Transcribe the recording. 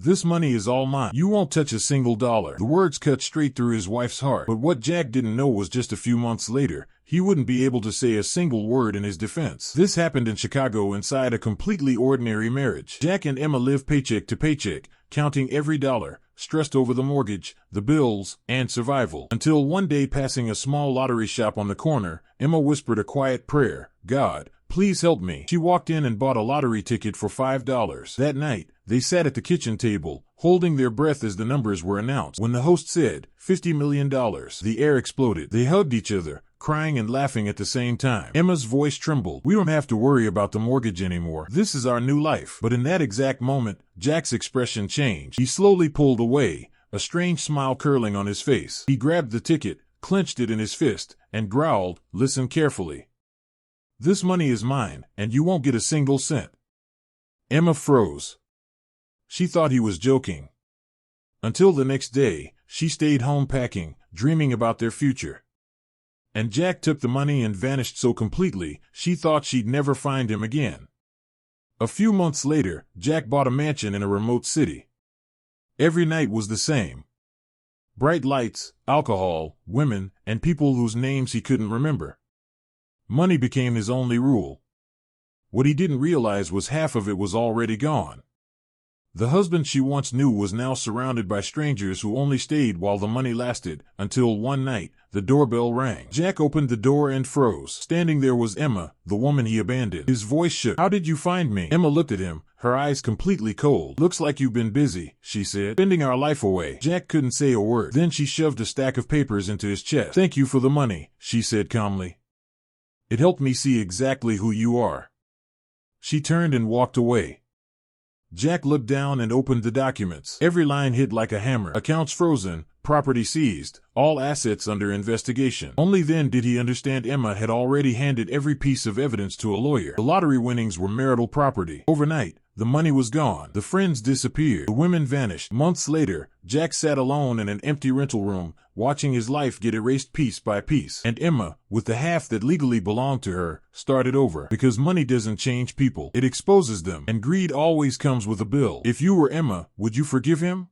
This money is all mine. You won't touch a single dollar. The words cut straight through his wife's heart. But what Jack didn't know was just a few months later, he wouldn't be able to say a single word in his defense. This happened in Chicago inside a completely ordinary marriage. Jack and Emma lived paycheck to paycheck, counting every dollar, stressed over the mortgage, the bills, and survival. Until one day, passing a small lottery shop on the corner, Emma whispered a quiet prayer, "God, please help me." She walked in and bought a lottery ticket for $5. That night, they sat at the kitchen table, holding their breath as the numbers were announced. When the host said, $50 million, the air exploded. They hugged each other, crying and laughing at the same time. Emma's voice trembled. "We don't have to worry about the mortgage anymore. This is our new life." But in that exact moment, Jack's expression changed. He slowly pulled away, a strange smile curling on his face. He grabbed the ticket, clenched it in his fist, and growled, "Listen carefully. This money is mine, and you won't get a single cent." Emma froze. She thought he was joking. Until the next day, she stayed home packing, dreaming about their future. And Jack took the money and vanished so completely, she thought she'd never find him again. A few months later, Jack bought a mansion in a remote city. Every night was the same. Bright lights, alcohol, women, and people whose names he couldn't remember. Money became his only rule. What he didn't realize was half of it was already gone. The husband she once knew was now surrounded by strangers who only stayed while the money lasted, until one night, the doorbell rang. Jack opened the door and froze. Standing there was Emma, the woman he abandoned. His voice shook. "How did you find me?" Emma looked at him, her eyes completely cold. "Looks like you've been busy," she said, "spending our life away." Jack couldn't say a word. Then she shoved a stack of papers into his chest. "Thank you for the money," she said calmly. "It helped me see exactly who you are." She turned and walked away. Jack looked down and opened the documents. Every line hit like a hammer. Accounts frozen, property seized, all assets under investigation. Only then did he understand Emma had already handed every piece of evidence to a lawyer. The lottery winnings were marital property. Overnight, the money was gone. The friends disappeared. The women vanished. Months later, Jack sat alone in an empty rental room, watching his life get erased piece by piece. And Emma, with the half that legally belonged to her, started over. Because money doesn't change people. It exposes them. And greed always comes with a bill. If you were Emma, would you forgive him?